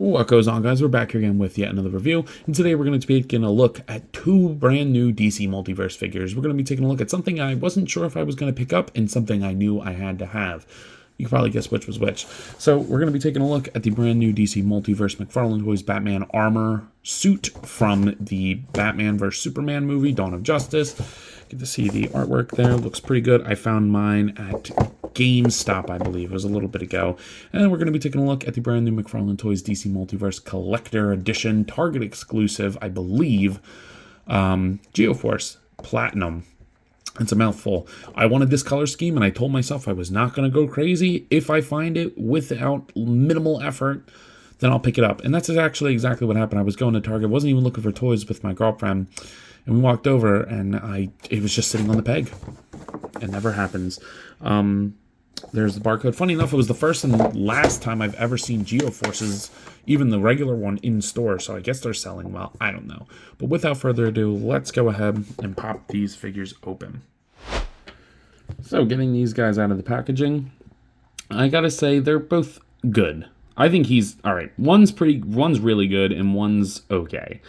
What goes on, guys? We're back here again with yet another review, and today we're going to be taking a look at two brand new DC Multiverse figures. We're going to be taking a look at something I wasn't sure if I was going to pick up and something I knew I had to have. You can probably guess which was which. So we're going to be taking a look at the brand new DC Multiverse McFarlane Toys Batman armor suit from the Batman vs. Superman movie, Dawn of Justice. Get to see the artwork there. Looks pretty good. I found mine at GameStop, I believe. It was a little bit ago. And we're going to be taking a look at the brand new McFarlane Toys DC Multiverse Collector Edition, Target exclusive, I believe, Geoforce Platinum. It's a mouthful. I wanted this color scheme, and I told myself I was not going to go crazy. If I find it without minimal effort, then I'll pick it up. And that's actually exactly what happened. I was going to Target, wasn't even looking for toys with my girlfriend, and we walked over, and it was just sitting on the peg. It never happens. There's the barcode. Funny enough, it was the first and last time I've ever seen Geoforces, even the regular one, in store. So I guess they're selling well. I don't know. But without further ado, let's go ahead and pop these figures open. So getting these guys out of the packaging, I gotta say they're both good. I think he's all right. One's really good, and one's okay.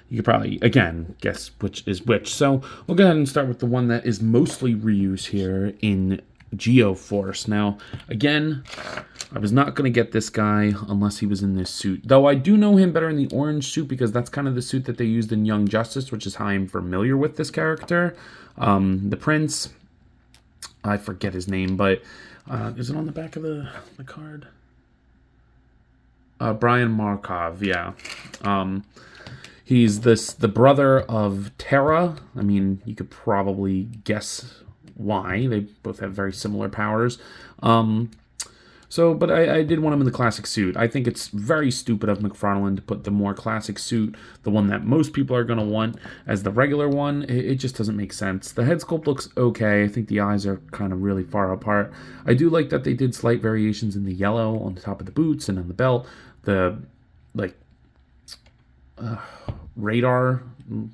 You could probably, again, guess which is which. So we'll go ahead and start with the one that is mostly reused here in Geoforce. Now, again, I was not going to get this guy unless he was in this suit. Though I do know him better in the orange suit because that's kind of the suit that they used in Young Justice, which is how I'm familiar with this character. The Prince, I forget his name, but is it on the back of the card? Brian Markov, yeah. He's the brother of Terra. I mean, you could probably guess why. They both have very similar powers. But I did want him in the classic suit. I think it's very stupid of McFarlane to put the more classic suit, the one that most people are going to want, as the regular one. It just doesn't make sense. The head sculpt looks okay. I think the eyes are kind of really far apart. I do like that they did slight variations in the yellow on the top of the boots and on the belt. The, radar,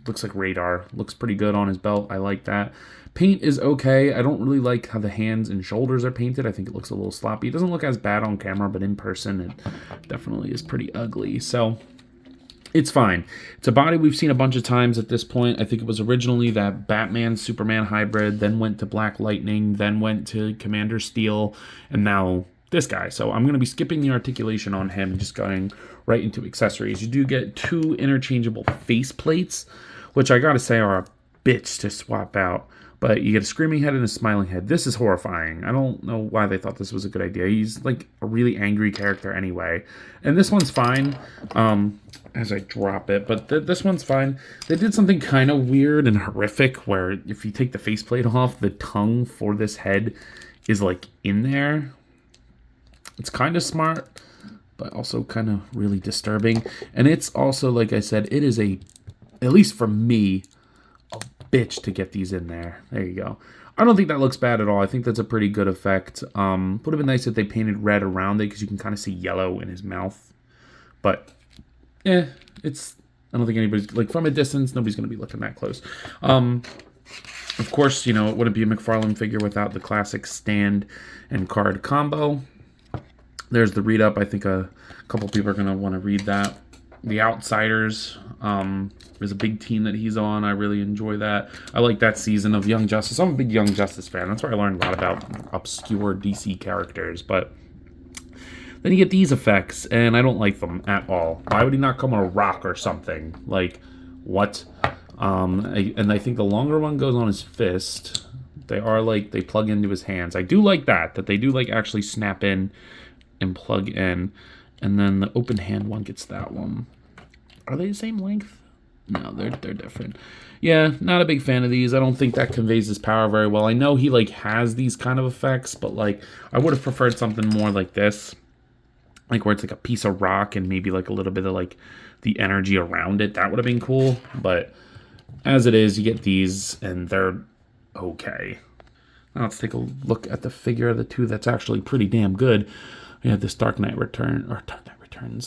looks like radar. Looks pretty good on his belt. I like that. Paint is okay. I don't really like how the hands and shoulders are painted. I think it looks a little sloppy. It doesn't look as bad on camera, but in person it definitely is pretty ugly. So it's fine. It's a body we've seen a bunch of times at this point. I think it was originally that Batman-Superman hybrid, then went to Black Lightning, then went to Commander Steel, and now this guy. So I'm going to be skipping the articulation on him and just going right into accessories. You do get two interchangeable face plates, which I gotta say are a bitch to swap out. But you get a screaming head and a smiling head. This is horrifying. I don't know why they thought this was a good idea. He's like a really angry character anyway. And this one's fine as I drop it. But this one's fine. They did something kind of weird and horrific where if you take the faceplate off, the tongue for this head is like in there. It's kind of smart, but also kind of really disturbing. And it's also, like I said, it is at least for me, a bitch to get these in there. There you go. I don't think that looks bad at all. I think that's a pretty good effect. Would have been nice if they painted red around it because you can kind of see yellow in his mouth. But, I don't think anybody's, like, from a distance, nobody's going to be looking that close. Of course, it wouldn't be a McFarlane figure without the classic stand and card combo. There's the read-up. I think a couple people are going to want to read that. The Outsiders. There's a big team that he's on. I really enjoy that. I like that season of Young Justice. I'm a big Young Justice fan. That's where I learned a lot about obscure DC characters. But then you get these effects, and I don't like them at all. Why would he not come on a rock or something? Like, what? And I think the longer one goes on his fist. They plug into his hands. I do like that they do actually snap in and plug in, and then the open hand one gets that one. Are they the same length? No, they're different. Yeah, not a big fan of these. I don't think that conveys his power very well. I know he has these kind of effects, but I would have preferred something more like this, where it's a piece of rock and maybe a little bit of the energy around it. That would have been cool, but as it is, you get these and they're okay. Now let's take a look at the figure of the two that's actually pretty damn good. We have this Dark Knight Returns.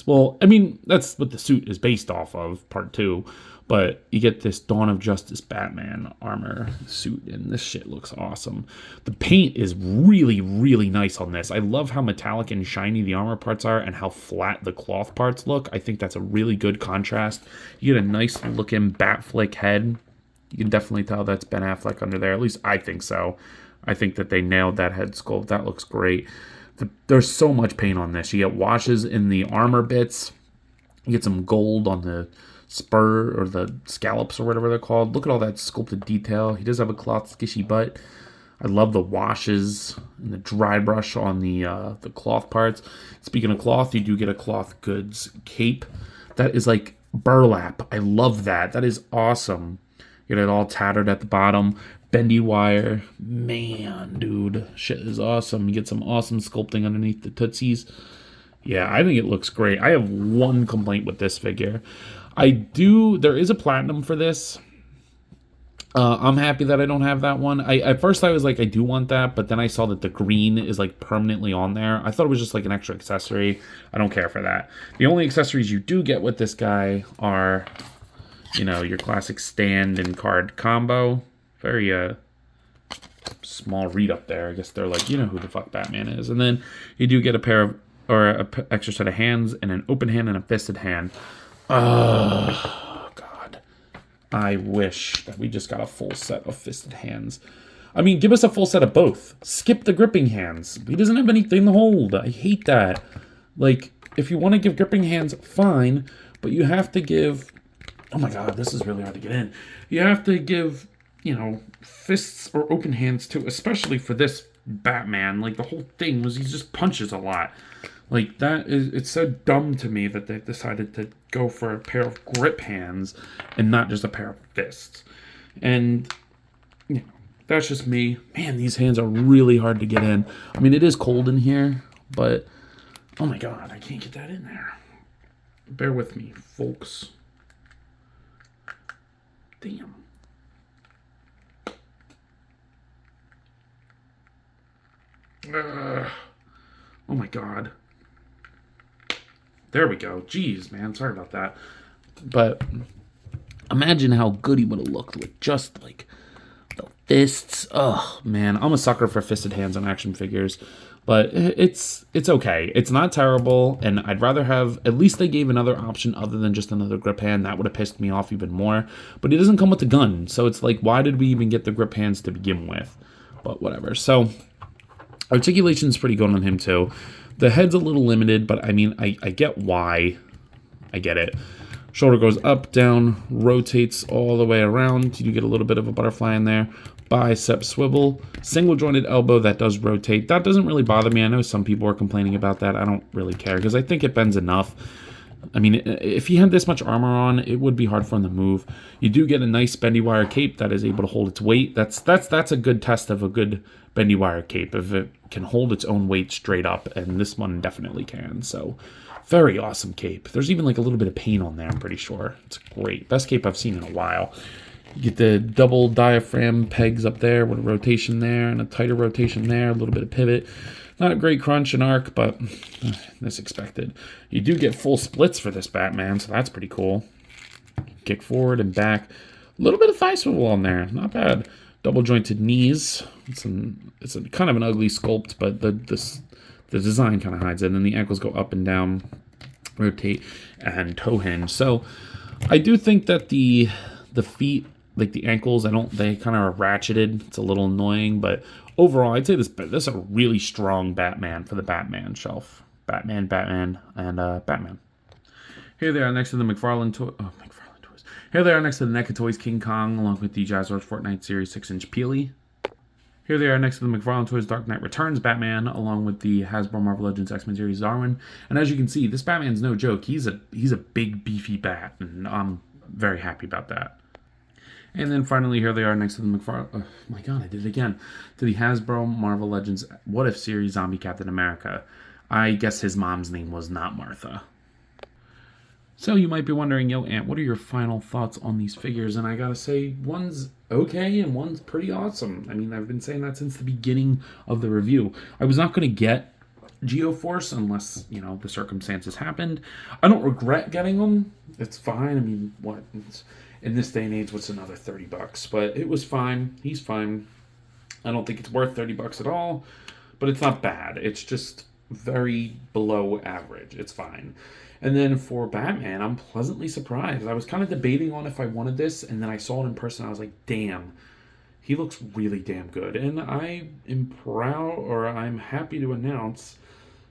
Well, I mean, that's what the suit is based off of, part 2. But you get this Dawn of Justice Batman armor suit, and this shit looks awesome. The paint is really, really nice on this. I love how metallic and shiny the armor parts are and how flat the cloth parts look. I think that's a really good contrast. You get a nice looking Batflick head. You can definitely tell that's Ben Affleck under there. At least I think so. I think that they nailed that head sculpt. That looks great. There's so much paint on this. You get washes in the armor bits. You get some gold on the spur or the scallops or whatever they're called. Look at all that sculpted detail. He does have a cloth skishy butt. I love the washes and the dry brush on the cloth parts. Speaking of cloth, you do get a cloth goods cape. That is like burlap. I love that. That is awesome. You get it all tattered at the bottom. Bendy wire. Man, dude. Shit is awesome. You get some awesome sculpting underneath the tootsies. Yeah, I think it looks great. I have one complaint with this figure. There is a platinum for this. I'm happy that I don't have that one. At first I was like, I do want that, but then I saw that the green is like permanently on there. I thought it was just like an extra accessory. I don't care for that. The only accessories you do get with this guy are, you know, your classic stand and card combo. Very small read up there. I guess they're like, you know who the fuck Batman is. And then you do get a pair of, or an extra set of hands, and an open hand and a fisted hand. Oh, God. I wish that we just got a full set of fisted hands. I mean, give us a full set of both. Skip the gripping hands. He doesn't have anything to hold. I hate that. Like, if you want to give gripping hands, fine, but you have to give... Oh, my God, this is really hard to get in. You have to give, you know, fists or open hands, too, especially for this Batman. Like, the whole thing was he just punches a lot. Like, it's so dumb to me that they decided to go for a pair of grip hands and not just a pair of fists. And, you know, that's just me. Man, these hands are really hard to get in. I mean, it is cold in here, but, oh my God, I can't get that in there. Bear with me, folks. Damn. Oh my God. There we go. Jeez, man. Sorry about that. But imagine how good he would have looked with just like the fists. Oh, man. I'm a sucker for fisted hands on action figures. But it's okay. It's not terrible. And I'd rather have... At least they gave another option other than just another grip hand. That would have pissed me off even more. But it doesn't come with the gun. So it's like, why did we even get the grip hands to begin with? But whatever. So articulation's pretty good on him too. The head's a little limited, but I mean, I get why. I get it. Shoulder goes up, down, rotates all the way around. You get a little bit of a butterfly in there. Bicep swivel. Single jointed elbow that does rotate. That doesn't really bother me. I know some people are complaining about that. I don't really care because I think it bends enough. I mean, if he had this much armor on, it would be hard for him to move. You do get a nice bendy wire cape that is able to hold its weight. That's a good test of a good bendy wire cape, if it can hold its own weight straight up, and this one definitely can. So, very awesome cape. There's even like a little bit of paint on there, I'm pretty sure. It's great. Best cape I've seen in a while. You get the double diaphragm pegs up there with a rotation there and a tighter rotation there, a little bit of pivot. Not a great crunch and arc, but that's expected. You do get full splits for this Batman, so that's pretty cool. Kick forward and back. A little bit of thigh swivel on there. Not bad. Double jointed knees. It's a kind of an ugly sculpt, but the design kind of hides it. And then the ankles go up and down, rotate, and toe hinge. So I do think that the feet, like the ankles, they kind of are ratcheted. It's a little annoying, but overall, I'd say this is a really strong Batman for the Batman shelf. Batman, and Batman. Here they are next to the McFarlane toy. Oh, McFarlane toys. Here they are next to the NECA Toys King Kong, along with the Jazzwares Fortnite Series 6-inch Peely. Here they are next to the McFarlane Toys Dark Knight Returns Batman, along with the Hasbro Marvel Legends X-Men Series Darwin. And as you can see, this Batman's no joke. He's a big, beefy bat, and I'm very happy about that. And then finally, here they are next to the McFarlane... Oh my God, I did it again. To the Hasbro Marvel Legends What If Series Zombie Captain America. I guess his mom's name was not Martha. So you might be wondering, yo, Ant, what are your final thoughts on these figures? And I gotta say, one's okay and one's pretty awesome. I mean, I've been saying that since the beginning of the review. I was not going to get Geoforce unless, you know, the circumstances happened. I don't regret getting them. It's fine. I mean, what? In this day and age, what's another $30? But it was fine. He's fine. I don't think it's worth $30 at all, but it's not bad. It's just very below average. It's fine. And then for Batman, I'm pleasantly surprised. I was kind of debating on if I wanted this, and then I saw it in person. I was like, damn, he looks really damn good. And I am proud, or I'm happy to announce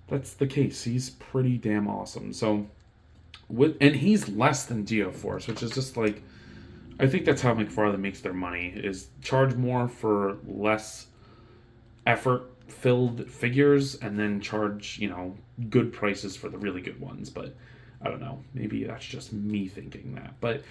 that's the case. He's pretty damn awesome. So, and he's less than Geoforce, which is just like, I think that's how McFarlane makes their money, is charge more for less effort-filled figures and then charge, you know, good prices for the really good ones. But I don't know. Maybe that's just me thinking that. But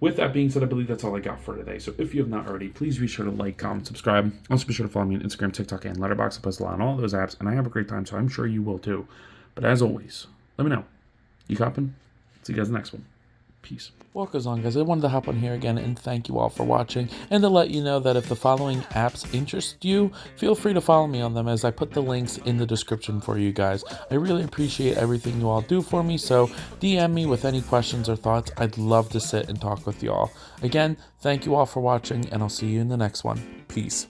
with that being said, I believe that's all I got for today. So if you have not already, please be sure to like, comment, subscribe. Also be sure to follow me on Instagram, TikTok, and Letterboxd. I post a lot on all those apps, and I have a great time, so I'm sure you will too. But as always, let me know. You copping? See you guys in the next one. Peace. What goes on, guys? I wanted to hop on here again and thank you all for watching, and to let you know that if the following apps interest you, feel free to follow me on them, as I put the links in the description for you guys. I really appreciate everything you all do for me, so DM me with any questions or thoughts. I'd love to sit and talk with you all. Again, thank you all for watching, and I'll see you in the next one. Peace.